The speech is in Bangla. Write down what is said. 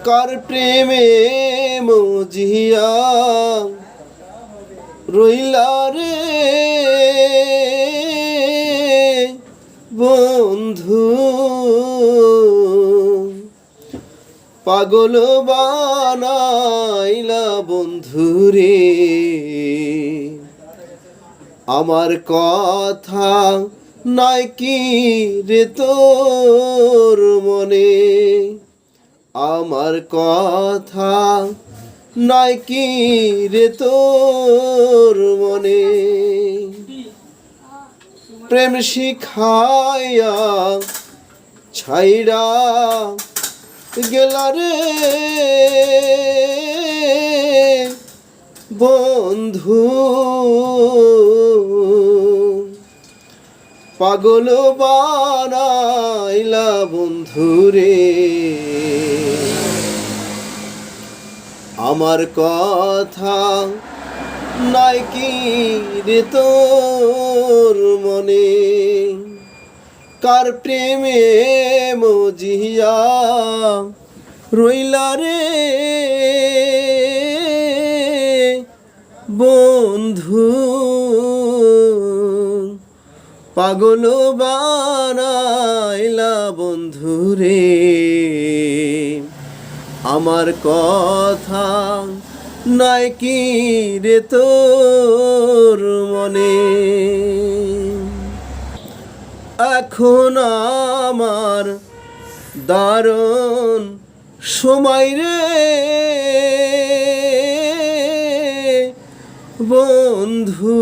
কার প্রেমে মজিয়া রইলা রে বন্ধু, পাগল বানাইলা বন্ধুরে। আমার কথা নাই কি রে তোর মনে, আমার কথা নাই কি রে তোর মনে। প্রেম শিখাইয়া ছাইরা গেলা রে বন্ধু, পাগল বানাইলা বন্ধুরে। আমার কথা নাই কি রে তোর মনে, কার প্রেমে মজিয়া রইলা রে বন্ধু, পাগল বানাইলা বন্ধুরে। আমার কথা নাই কি রে তোর মনে। এখন আমার দারুণ সময় রে বন্ধু,